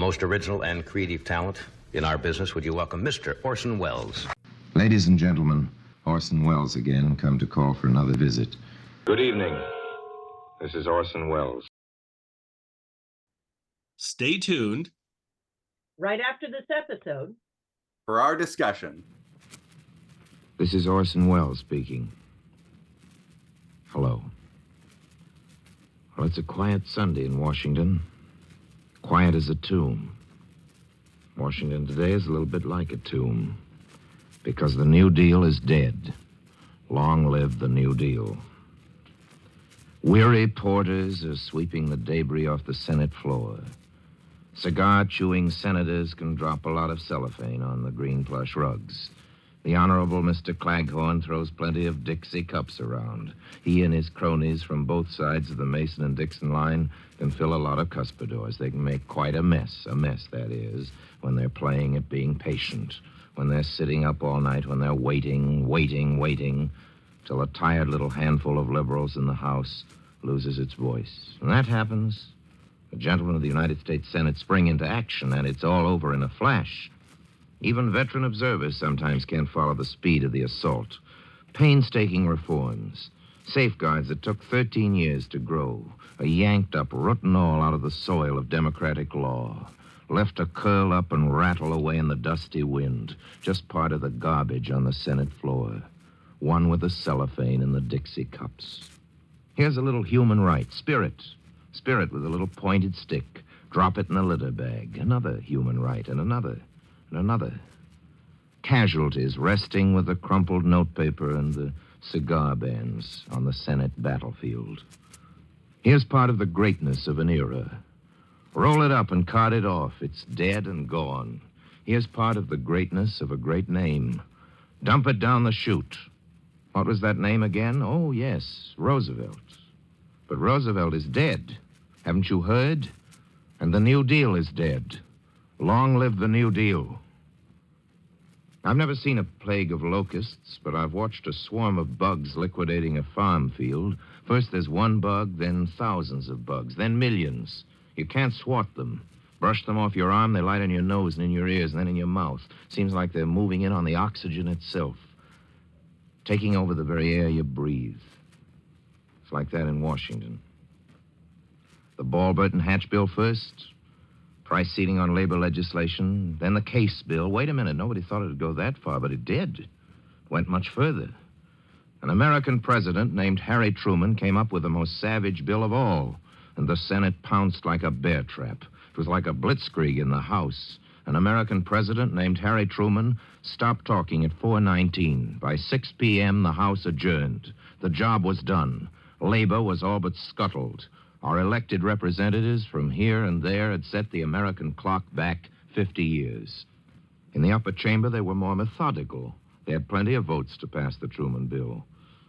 most original and creative talent in our business. Would you welcome Mr. Orson Welles? Ladies and gentlemen, Orson Welles again, come to call for another visit. Good evening. This is Orson Welles. Stay tuned. Right after this episode. For our discussion. This is Orson Welles speaking. Hello. Well, it's a quiet Sunday in Washington. Quiet as a tomb. Washington today is a little bit like a tomb. Because the New Deal is dead. Long live the New Deal. Weary porters are sweeping the debris off the Senate floor. Cigar-chewing senators can drop a lot of cellophane on the green plush rugs. The Honorable Mr. Claghorn throws plenty of Dixie cups around. He and his cronies from both sides of the Mason and Dixon line can fill a lot of cuspidors. They can make quite a mess, that is, when they're playing at being patient, when they're sitting up all night, when they're waiting, till a tired little handful of liberals in the House loses its voice. When that happens, the gentlemen of the United States Senate spring into action, and it's all over in a flash. Even veteran observers sometimes can't follow the speed of the assault. Painstaking reforms, safeguards that took 13 years to grow, are yanked up, root and all, out of the soil of democratic law, left to curl up and rattle away in the dusty wind, just part of the garbage on the Senate floor, one with the cellophane and the Dixie cups. Here's a little human right, spirit with a little pointed stick. Drop it in a litter bag. Another human right, and another. Casualties resting with the crumpled notepaper and the cigar bands on the Senate battlefield. Here's part of the greatness of an era. Roll it up and cart it off. It's dead and gone. Here's part of the greatness of a great name. Dump it down the chute. What was that name again? Oh, yes, Roosevelt. But Roosevelt is dead. Haven't you heard? And the New Deal is dead. Long live the New Deal. I've never seen a plague of locusts, but I've watched a swarm of bugs liquidating a farm field. First there's one bug, then thousands of bugs, then millions. You can't swat them. Brush them off your arm, they light on your nose and in your ears and then in your mouth. Seems like they're moving in on the oxygen itself, taking over the very air you breathe. It's like that in Washington. The Ball-Burton Hatch bill first, price ceiling on labor legislation, then the case bill. Wait a minute, nobody thought it would go that far, but it did. Went much further. An American president named Harry Truman came up with the most savage bill of all, and the Senate pounced like a bear trap. It was like a blitzkrieg in the House. An American president named Harry Truman stopped talking at 4:19. By 6 p.m., the House adjourned. The job was done. Labor was all but scuttled. Our elected representatives from here and there had set the American clock back 50 years. In the upper chamber, they were more methodical. They had plenty of votes to pass the Truman bill.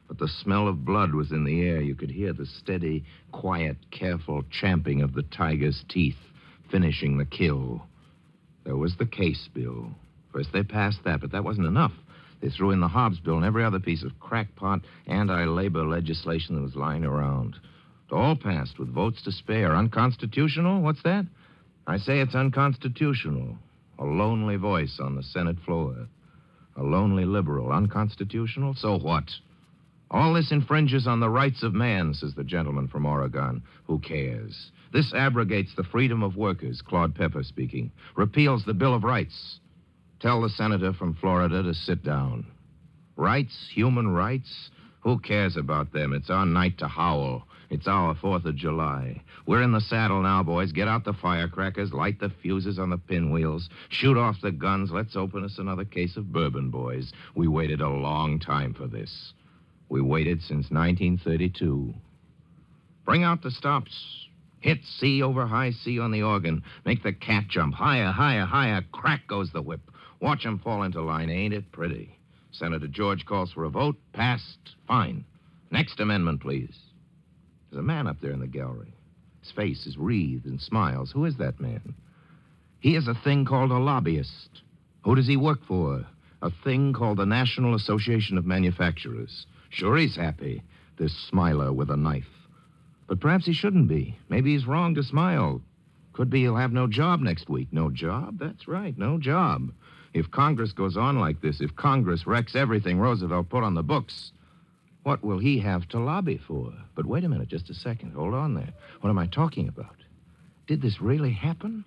But the smell of blood was in the air. You could hear the steady, quiet, careful champing of the tiger's teeth, finishing the kill. There was the case bill. First they passed that, but that wasn't enough. They threw in the Hobbs bill and every other piece of crackpot anti-labor legislation that was lying around. It all passed with votes to spare. Unconstitutional? What's that? I say it's unconstitutional. A lonely voice on the Senate floor. A lonely liberal. Unconstitutional? So what? All this infringes on the rights of man, says the gentleman from Oregon. Who cares? This abrogates the freedom of workers, Claude Pepper speaking. Repeals the Bill of Rights. Tell the senator from Florida to sit down. Rights? Human rights? Who cares about them? It's our night to howl. It's our 4th of July. We're in the saddle now, boys. Get out the firecrackers, light the fuses on the pinwheels, shoot off the guns. Let's open us another case of bourbon, boys. We waited a long time for this. We waited since 1932. Bring out the stops. Hit C over high C on the organ. Make the cat jump. Higher, higher, higher. Crack goes the whip. Watch 'em fall into line. Ain't it pretty? Senator George calls for a vote. Passed. Fine. Next amendment, please. There's a man up there in the gallery. His face is wreathed in smiles. Who is that man? He is a thing called a lobbyist. Who does he work for? A thing called the National Association of Manufacturers. Sure he's happy, this smiler with a knife. But perhaps he shouldn't be. Maybe he's wrong to smile. Could be he'll have no job next week. No job? That's right, no job. If Congress goes on like this, if Congress wrecks everything Roosevelt put on the books, what will he have to lobby for? But wait a minute, just a second. Hold on there. What am I talking about? Did this really happen?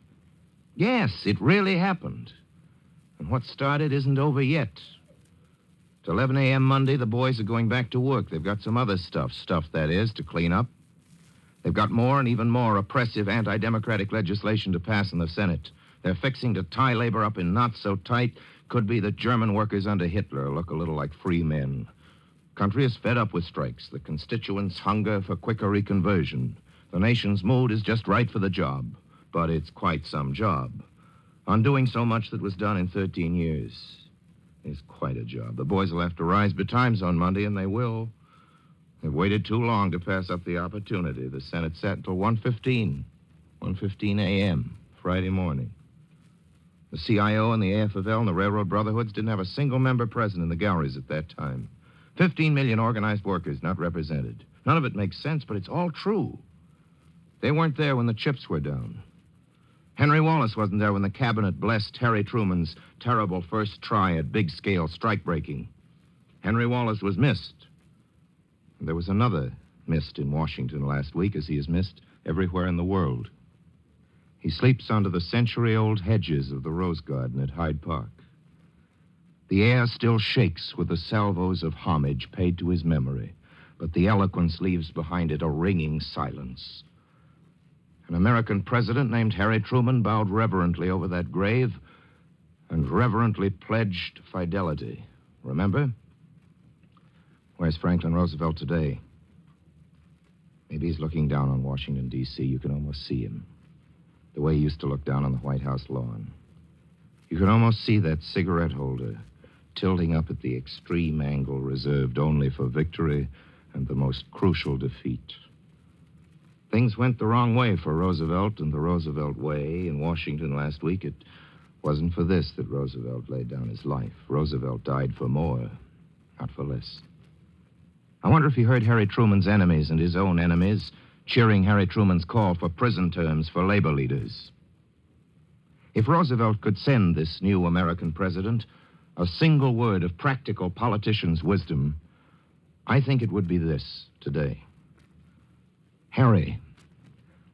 Yes, it really happened. And what started isn't over yet. At 11 a.m. Monday, the boys are going back to work. They've got some other stuff, that is, to clean up. They've got more and even more oppressive anti-democratic legislation to pass in the Senate. They're fixing to tie labor up in knots so tight, could be that German workers under Hitler look a little like free men. Country is fed up with strikes. The constituents hunger for quicker reconversion. The nation's mood is just right for the job. But it's quite some job. Undoing so much that was done in 13 years is quite a job. The boys will have to rise betimes on Monday, and they will. They've waited too long to pass up the opportunity. The Senate sat until 1:15 a.m., Friday morning. The CIO and the AFL and the Railroad Brotherhoods didn't have a single member present in the galleries at that time. 15 million organized workers not represented. None of it makes sense, but it's all true. They weren't there when the chips were down. Henry Wallace wasn't there when the cabinet blessed Harry Truman's terrible first try at big-scale strike-breaking. Henry Wallace was missed. And there was another missed in Washington last week, as he is missed everywhere in the world. He sleeps under the century-old hedges of the Rose Garden at Hyde Park. The air still shakes with the salvos of homage paid to his memory, but the eloquence leaves behind it a ringing silence. An American president named Harry Truman bowed reverently over that grave and reverently pledged fidelity. Remember? Where's Franklin Roosevelt today? Maybe he's looking down on Washington, D.C. You can almost see him. The way he used to look down on the White House lawn. You can almost see that cigarette holder tilting up at the extreme angle reserved only for victory and the most crucial defeat. Things went the wrong way for Roosevelt and the Roosevelt way in Washington last week. It wasn't for this that Roosevelt laid down his life. Roosevelt died for more, not for less. I wonder if he heard Harry Truman's enemies and his own enemies cheering Harry Truman's call for prison terms for labor leaders. If Roosevelt could send this new American president a single word of practical politician's wisdom, I think it would be this today. Harry,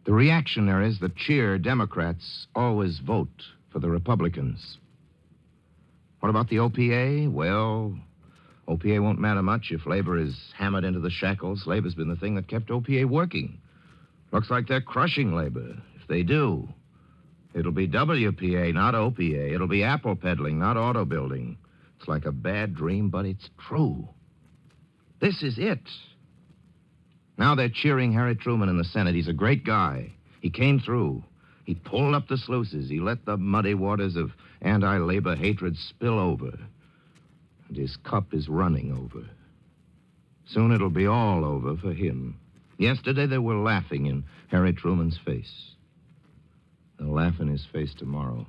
the reactionaries that cheer Democrats always vote for the Republicans. What about the OPA? Well, OPA won't matter much if labor is hammered into the shackles. Labor's been the thing that kept OPA working. Looks like they're crushing labor. If they do, it'll be WPA, not OPA. It'll be apple peddling, not auto building. It's like a bad dream, but it's true. This is it. Now they're cheering Harry Truman in the Senate. He's a great guy. He came through. He pulled up the sluices. He let the muddy waters of anti-labor hatred spill over. And his cup is running over. Soon it'll be all over for him. Yesterday they were laughing in Harry Truman's face. They'll laugh in his face tomorrow.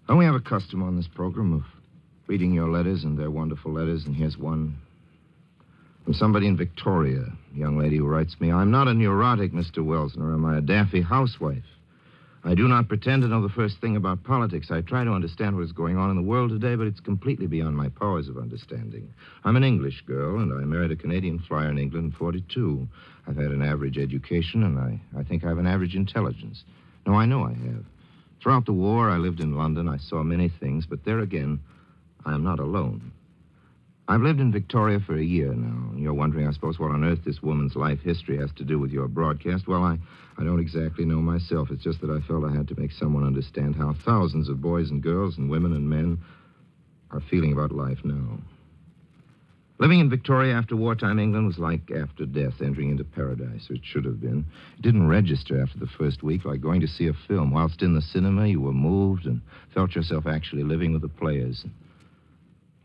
Don't we have a custom on this program of reading your letters, and they're wonderful letters, and here's one from somebody in Victoria, a young lady who writes me, I'm not a neurotic, Mr. Wells, nor am I a daffy housewife. I do not pretend to know the first thing about politics. I try to understand what is going on in the world today, but it's completely beyond my powers of understanding. I'm an English girl, and I married a Canadian flyer in England in 42. I've had an average education, and I think I have an average intelligence. No, I know I have. Throughout the war, I lived in London. I saw many things, but there again, I am not alone. I've lived in Victoria for a year now, and you're wondering, I suppose, what on earth this woman's life history has to do with your broadcast. Well, I don't exactly know myself. It's just that I felt I had to make someone understand how thousands of boys and girls and women and men are feeling about life now. Living in Victoria after wartime England was like after death, entering into paradise, or it should have been. It didn't register after the first week, like going to see a film. Whilst in the cinema, you were moved and felt yourself actually living with the players.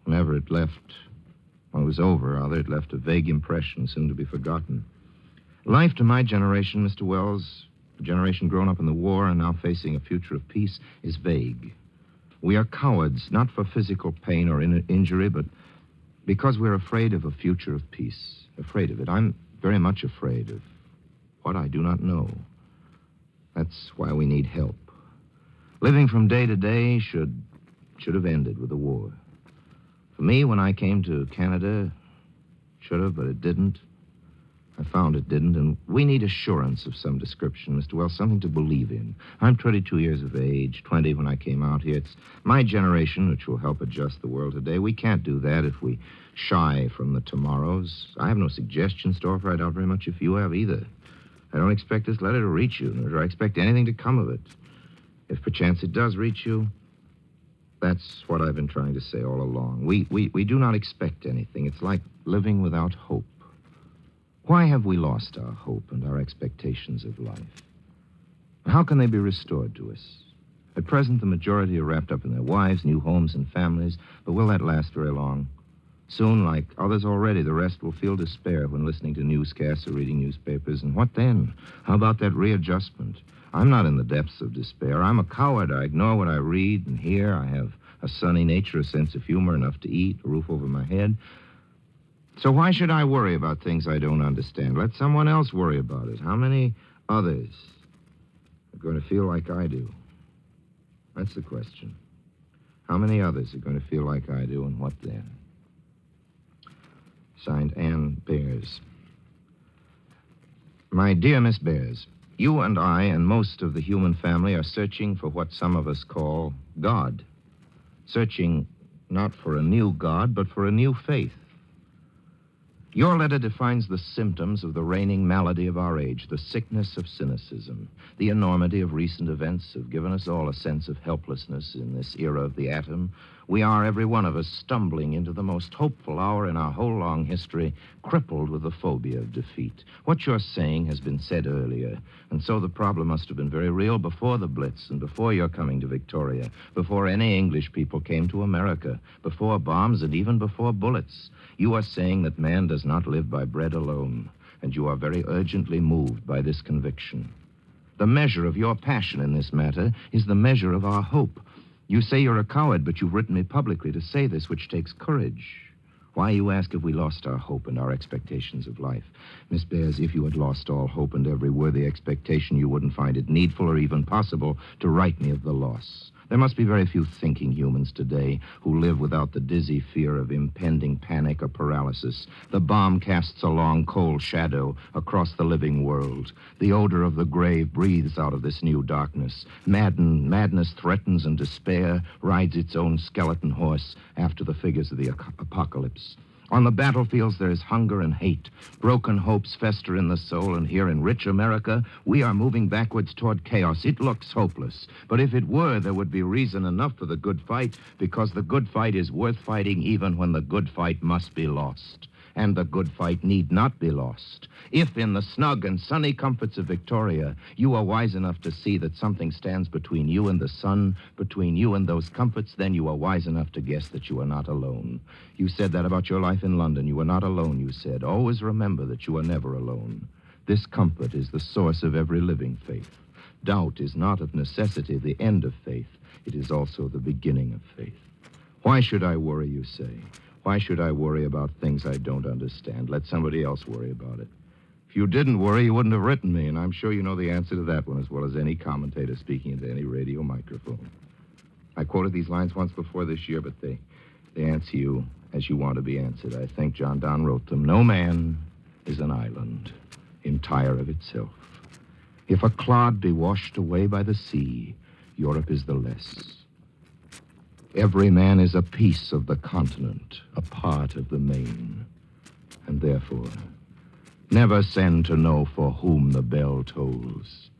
Whenever it left, when it was over, rather, it left a vague impression, soon to be forgotten. Life to my generation, Mr. Wells, a generation grown up in the war and now facing a future of peace, is vague. We are cowards, not for physical pain or injury, but because we're afraid of a future of peace. Afraid of it. I'm very much afraid of what I do not know. That's why we need help. Living from day to day should have ended with the war. For me, when I came to Canada, should have, but it didn't. I found it didn't, and we need assurance of some description, Mr. Wells, something to believe in. I'm 22 years of age, 20 when I came out here. It's my generation which will help adjust the world today. We can't do that if we shy from the tomorrows. I have no suggestions to offer. I doubt very much if you have either. I don't expect this letter to reach you, nor do I expect anything to come of it. If perchance it does reach you, that's what I've been trying to say all along. We do not expect anything. It's like living without hope. Why have we lost our hope and our expectations of life? How can they be restored to us? At present, the majority are wrapped up in their wives, new homes, and families, but will that last very long? Soon, like others already, the rest will feel despair when listening to newscasts or reading newspapers. And what then? How about that readjustment? I'm not in the depths of despair. I'm a coward. I ignore what I read and hear. I have a sunny nature, a sense of humor, enough to eat, a roof over my head. So why should I worry about things I don't understand? Let someone else worry about it. How many others are going to feel like I do? That's the question. How many others are going to feel like I do, and what then? Signed, Ann Bears. My dear Miss Bears, you and I and most of the human family are searching for what some of us call God. Searching not for a new God, but for a new faith. Your letter defines the symptoms of the reigning malady of our age, the sickness of cynicism. The enormity of recent events have given us all a sense of helplessness in this era of the atom. We are, every one of us, stumbling into the most hopeful hour in our whole long history, crippled with the phobia of defeat. What you're saying has been said earlier, and so the problem must have been very real before the Blitz and before your coming to Victoria, before any English people came to America, before bombs and even before bullets. You are saying that man does not live by bread alone, and you are very urgently moved by this conviction. The measure of your passion in this matter is the measure of our hope. You say you're a coward, but you've written me publicly to say this, which takes courage. Why, you ask, have we lost our hope and our expectations of life? Miss Bears, if you had lost all hope and every worthy expectation, you wouldn't find it needful or even possible to write me of the loss. There must be very few thinking humans today who live without the dizzy fear of impending panic or paralysis. The bomb casts a long, cold shadow across the living world. The odor of the grave breathes out of this new darkness. Madness threatens, and despair rides its own skeleton horse after the figures of the apocalypse. On the battlefields, there is hunger and hate. Broken hopes fester in the soul, and here in rich America, we are moving backwards toward chaos. It looks hopeless. But if it were, there would be reason enough for the good fight, because the good fight is worth fighting even when the good fight must be lost. And the good fight need not be lost. If in the snug and sunny comforts of Victoria, you are wise enough to see that something stands between you and the sun, between you and those comforts, then you are wise enough to guess that you are not alone. You said that about your life in London. You are not alone, you said. Always remember that you are never alone. This comfort is the source of every living faith. Doubt is not of necessity the end of faith. It is also the beginning of faith. Why should I worry, you say? Why should I worry about things I don't understand? Let somebody else worry about it. If you didn't worry, you wouldn't have written me, and I'm sure you know the answer to that one as well as any commentator speaking into any radio microphone. I quoted these lines once before this year, but they answer you as you want to be answered. I think John Donne wrote them. No man is an island, entire of itself. If a clod be washed away by the sea, Europe is the less. Every man is a piece of the continent, a part of the main. And therefore, never send to know for whom the bell tolls.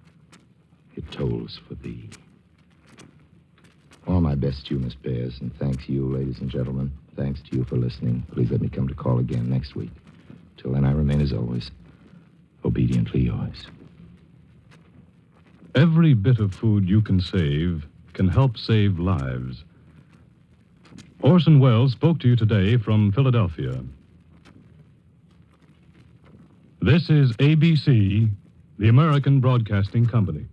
It tolls for thee. All my best to you, Miss Bears, and thanks to you, ladies and gentlemen. Thanks to you for listening. Please let me come to call again next week. Till then, I remain, as always, obediently yours. Every bit of food you can save can help save lives. Orson Welles spoke to you today from Philadelphia. This is ABC, the American Broadcasting Company.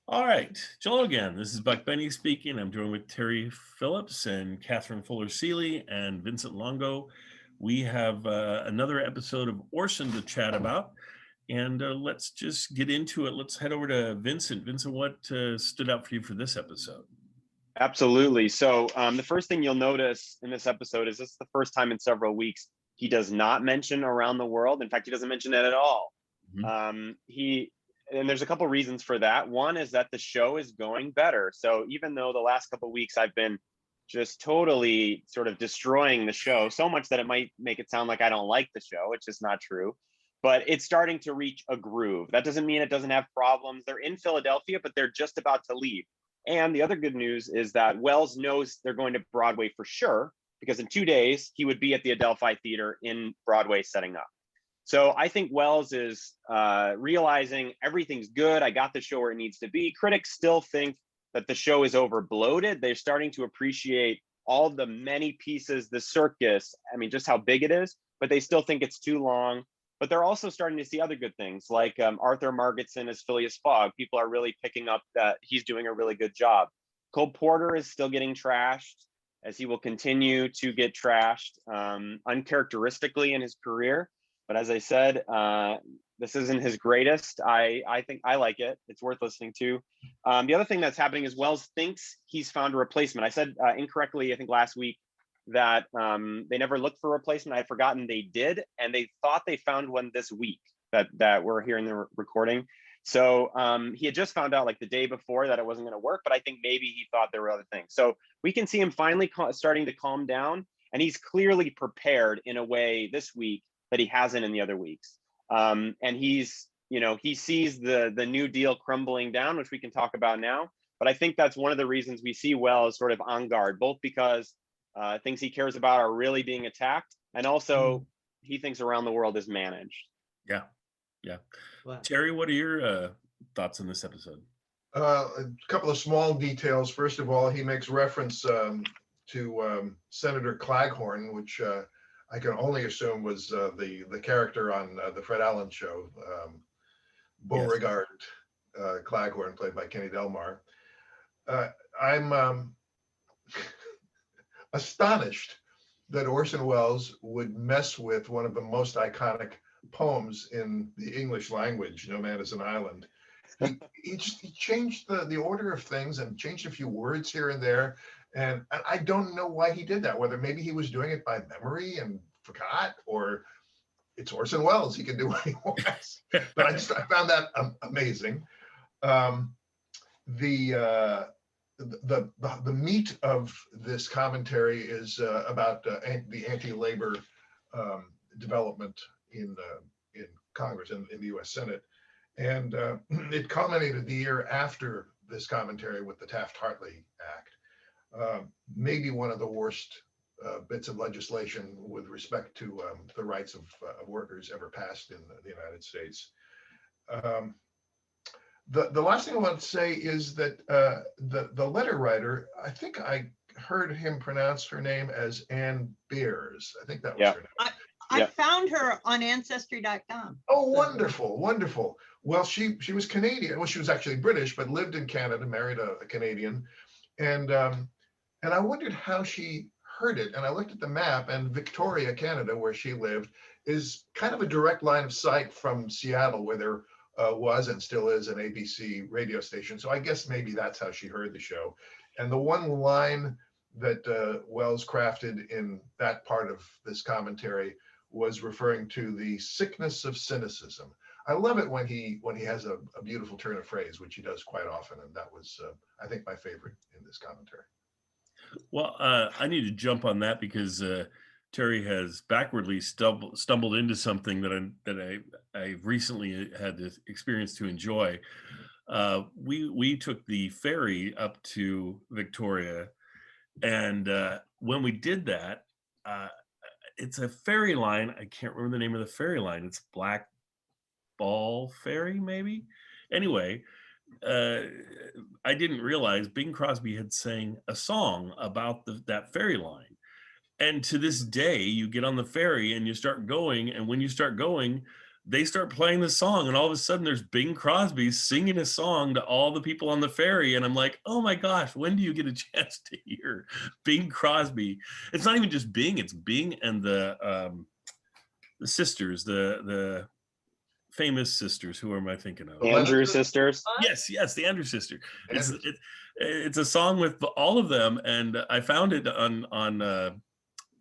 All right. Hello again. This is Buck Benny speaking. I'm joined with Terry Phillips and Catherine Fuller-Seeley and Vincent Longo. we have another episode of Orson to chat about. And let's just get into it. Let's head over to Vincent. Vincent, what stood out for you for this episode? Absolutely. So the first thing you'll notice in this episode is this is the first time in several weeks he does not mention around the world. In fact, he doesn't mention it at all. And there's a couple reasons for that. One is that the show is going better. So even though the last couple of weeks I've been just totally sort of destroying the show, so much that it might make it sound like I don't like the show, which is not true. But it's starting to reach a groove. That doesn't mean it doesn't have problems. They're in Philadelphia, but they're just about to leave. And the other good news is that Wells knows they're going to Broadway for sure, because in 2 days, he would be at the Adelphi Theater in Broadway setting up. So I think Wells is realizing everything's good. I got the show where it needs to be. Critics still think that the show is over bloated. They're starting to appreciate all the many pieces, the circus, I mean, just how big it is, but they still think it's too long. But they're also starting to see other good things, like Arthur Margetson as Phileas Fogg. People are really picking up that he's doing a really good job. Cole Porter is still getting trashed, as he will continue to get trashed uncharacteristically in his career. But as I said, this isn't his greatest. I think I like it. It's worth listening to. The other thing that's happening is Wells thinks he's found a replacement. I said incorrectly, I think last week, that they never looked for a replacement. I had forgotten they did, and they thought they found one this week that we're hearing the recording. So he had just found out like the day before that it wasn't going to work, but I think maybe he thought there were other things. So we can see him finally starting to calm down, and he's clearly prepared in a way this week that he hasn't in the other weeks. And he's, you know, he sees the New Deal crumbling down, which we can talk about now. But I think that's one of the reasons we see Wells sort of on guard, both because things he cares about are really being attacked, and also he thinks around the world is managed. Yeah. Wow. Terry, what are your thoughts on this episode? A couple of small details. First of all, he makes reference to Senator Claghorn, which I can only assume was the character on the Fred Allen show, Beauregard Claghorn, played by Kenny Delmar. I'm astonished that Orson Welles would mess with one of the most iconic poems in the English language, No Man is an Island. He changed the order of things and changed a few words here and there. And I don't know why he did that, whether maybe he was doing it by memory and forgot, or it's Orson Welles, he can do what he wants. But I found that amazing. The meat of this commentary is about the anti-labor development in Congress and in the U.S. Senate, and it culminated the year after this commentary with the Taft-Hartley Act, maybe one of the worst bits of legislation with respect to the rights of workers ever passed in the United States. The last thing I want to say is that the letter writer, I think I heard him pronounce her name as Ann Beers. I think that was her name. I found her on Ancestry.com. Oh, wonderful, wonderful. Well, she was Canadian. Well, she was actually British, but lived in Canada, married a Canadian. And I wondered how she heard it. And I looked at the map, and Victoria, Canada, where she lived, is kind of a direct line of sight from Seattle, where there was and still is an ABC radio station. So I guess maybe that's how she heard the show. And the one line that Wells crafted in that part of this commentary was referring to the sickness of cynicism. I love it when he has a beautiful turn of phrase, which he does quite often. And that was, I think, my favorite in this commentary. Well, I need to jump on that because Terry has backwardly stumbled into something that I recently had the experience to enjoy. We took the ferry up to Victoria, and when we did that, it's a ferry line. I can't remember the name of the ferry line. It's Black Ball Ferry, maybe. Anyway, I didn't realize Bing Crosby had sang a song about that ferry line. And to this day, you get on the ferry and you start going. And when you start going, they start playing the song, and all of a sudden there's Bing Crosby singing a song to all the people on the ferry. And I'm like, oh my gosh, when do you get a chance to hear Bing Crosby? It's not even just Bing, it's Bing and the sisters, the famous sisters. Who am I thinking of? Andrew sisters. Yes, the Andrew sister. It's a song with all of them, and I found it on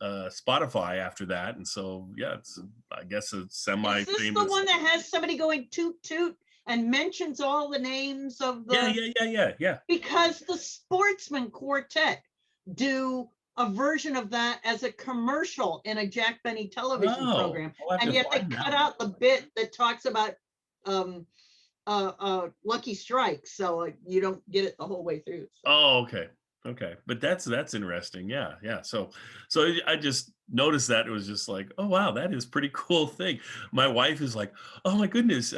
Spotify after that, and so yeah, it's I guess a semi-famous. Is this the one that has somebody going toot toot and mentions all the names of the? Yeah. Because the Sportsman Quartet do a version of that as a commercial in a Jack Benny television program, and yet they cut out the bit that talks about Lucky Strike, so you don't get it the whole way through. So. Oh, okay, but that's interesting. Yeah. So I just noticed that. It was just like, oh wow, that is pretty cool thing. My wife is like, oh my goodness,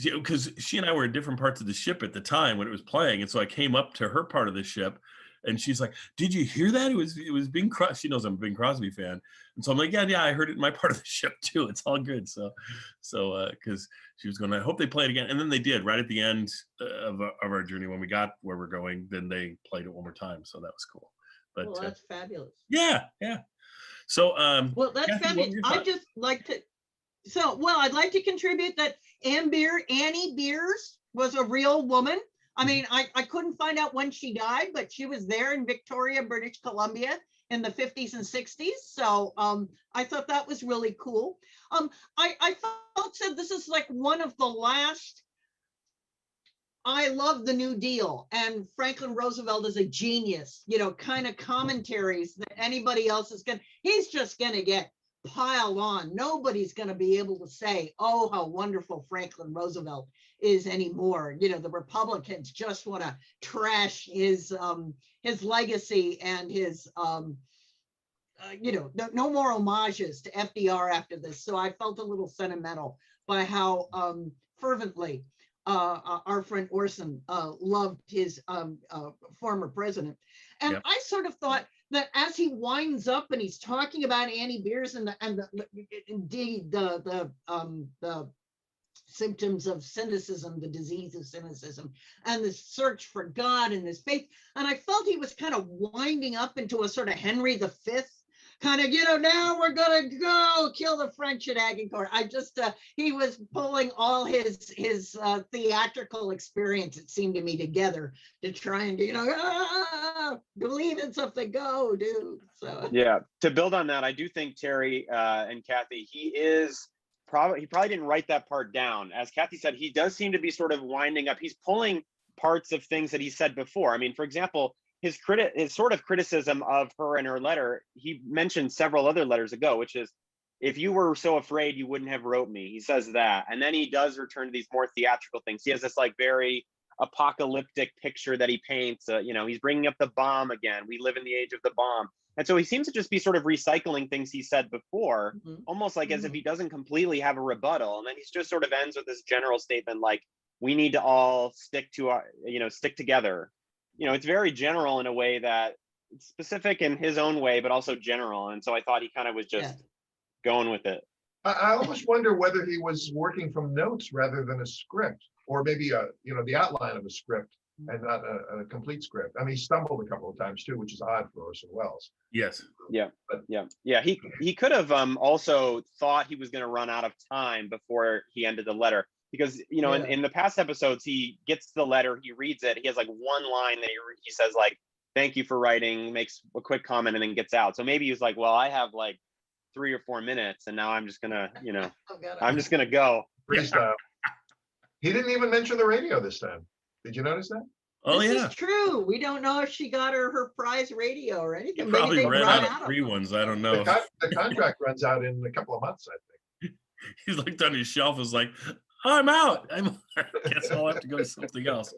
because she and I were in different parts of the ship at the time when it was playing, and so I came up to her part of the ship, and she's like, did you hear that? It was Bing Crosby. She knows I'm a Bing Crosby fan, and so I'm like, yeah, I heard it in my part of the ship too. It's all good. So because she was going, I hope they play it again, and then they did right at the end of our journey when we got where we're going. Then they played it one more time, so that was cool. But well, that's fabulous. Yeah. So well, that's fabulous. I just like to. So I'd like to contribute that Annie Beers was a real woman. I mean, I couldn't find out when she died, but she was there in Victoria, British Columbia in the 50s and 60s. So I thought that was really cool. I felt this is like one of the last. I love the New Deal, and Franklin Roosevelt is a genius, kind of commentaries that anybody else he's just going to get piled on. Nobody's going to be able to say, oh, how wonderful Franklin Roosevelt is anymore. The Republicans just want to trash his legacy and his, no more homages to FDR after this. So I felt a little sentimental by how fervently our friend Orson loved his former president. And yep. I sort of thought that as he winds up and he's talking about Annie Beers and indeed the symptoms of cynicism, the disease of cynicism, and the search for God and his faith. And I felt he was kind of winding up into a sort of Henry V kind of, now we're going to go kill the French at Agincourt. He was pulling all his theatrical experience, it seemed to me, together to try and, believe in something, go, dude. So yeah, to build on that, I do think Terry and Kathy, he probably didn't write that part down. As Kathy said, he does seem to be sort of winding up. He's pulling parts of things that he said before. I mean, for example, his sort of criticism of her and her letter, he mentioned several other letters ago, which is, if you were so afraid, you wouldn't have wrote me. He says that. And then he does return to these more theatrical things. He has this like very apocalyptic picture that he paints. He's bringing up the bomb again. We live in the age of the bomb. And so he seems to just be sort of recycling things he said before, almost like as if he doesn't completely have a rebuttal. And then he just sort of ends with this general statement, like, we need to all stick together. It's very general in a way that it's specific in his own way, but also general. And so I thought he kind of was just going with it. I almost wonder whether he was working from notes rather than a script, or maybe the outline of a script and not a complete script. I mean, he stumbled a couple of times too, which is odd for Orson Welles. Yes. Yeah. He could have also thought he was going to run out of time before he ended the letter. Because, in the past episodes, he gets the letter, he reads it, he has like one line that he says, like, thank you for writing, makes a quick comment, and then gets out. So maybe he was like, well, I have like 3 or 4 minutes, and now I'm just gonna, I'm just gonna go. He didn't even mention the radio this time. Did you notice that? Oh, this is true. We don't know if she got her prize radio or anything. He probably ran out of free ones. I don't know. The contract runs out in a couple of months, I think. He's looked on his shelf, is like, I'm out. I guess I'll have to go to something else.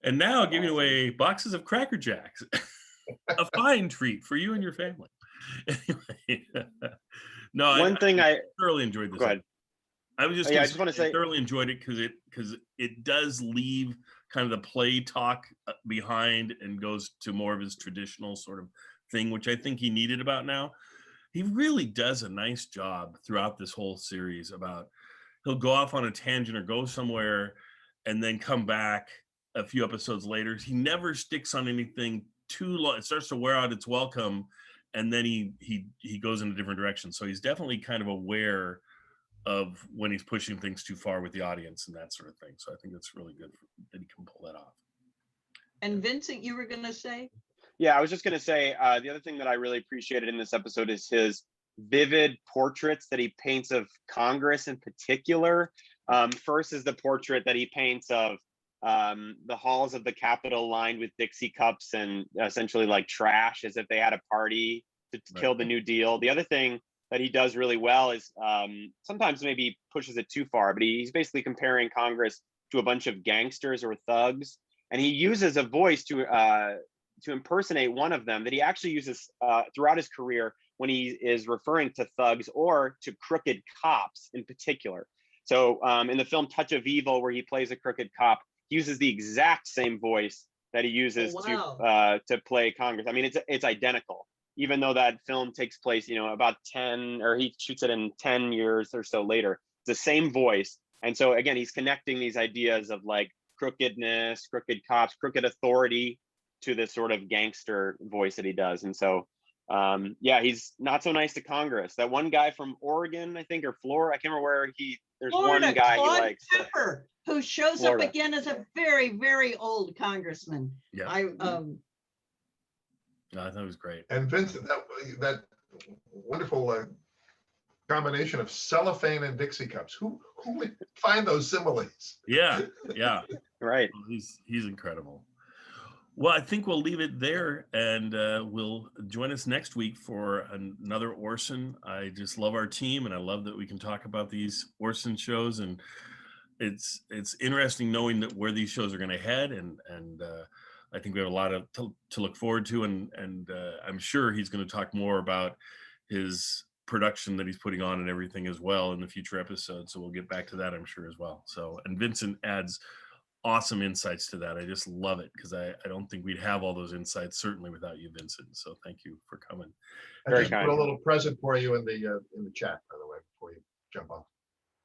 And now giving away boxes of Cracker Jacks. A fine treat for you and your family. Anyway, no, I thoroughly enjoyed this. Go ahead. I was just I just want to say, I thoroughly enjoyed it because it does leave kind of the play talk behind and goes to more of his traditional sort of thing, which I think he needed about now. he really does a nice job throughout this whole series about he'll go off on a tangent or go somewhere and then come back a few episodes later. He never sticks on anything too long. It starts to wear out its welcome, and then he goes in a different direction. So he's definitely kind of aware of when he's pushing things too far with the audience and that sort of thing. So I think it's really good that he can pull that off. And Vincent, you were going to say? Yeah, I was just going to say the other thing that I really appreciated in this episode is his vivid portraits that he paints of Congress in particular. First is the portrait that he paints of the halls of the Capitol lined with Dixie cups and essentially like trash, as if they had a party to kill the New Deal. The other thing that he does really well is sometimes maybe pushes it too far, but he's basically comparing Congress to a bunch of gangsters or thugs, and he uses a voice to impersonate one of them that he actually uses throughout his career when he is referring to thugs or to crooked cops in particular. So in the film Touch of Evil, where he plays a crooked cop, he uses the exact same voice that he uses to play Congress. I mean, it's identical, even though that film takes place, about 10, or he shoots it in 10 years or so later. It's the same voice. And so again, he's connecting these ideas of like crookedness, crooked cops, crooked authority to this sort of gangster voice that he does. And so, he's not so nice to Congress. That one guy from Oregon, I think, or Florida, I can't remember where there's Florida, one guy Claude he likes. Pepper, who shows Florida. up again as a very, very old congressman. Yeah. I thought it was great. And Vincent, that wonderful combination of cellophane and Dixie cups. Who would find those similes? Yeah. Right. Well, he's incredible. Well, I think we'll leave it there, and we'll join us next week for another Orson. I just love our team, and I love that we can talk about these Orson shows, and it's interesting knowing that where these shows are going to head, and I think we have a lot to look forward to, and I'm sure he's going to talk more about his production that he's putting on and everything as well in the future episodes. So we'll get back to that, I'm sure, as well. So, and Vincent adds awesome insights to that. I just love it, because I don't think we'd have all those insights certainly without you, Vincent. So thank you for coming. I just put a little present for you in the chat, by the way, before you jump off.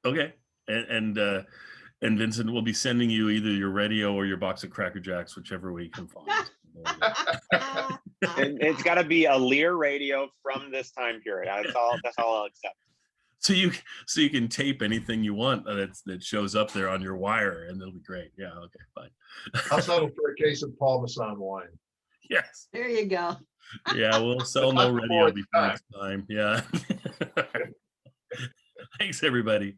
Okay, and Vincent, we'll be sending you either your radio or your box of Cracker Jacks, whichever we can find. And it's got to be a Lear radio from this time period. That's all I'll accept. So you can tape anything you want that shows up there on your wire, and it'll be great. Yeah, okay, fine. I'll settle for a case of Paul Masson wine. Yes. there you go. Yeah, we'll sell no radio before next time. Yeah. Thanks, everybody.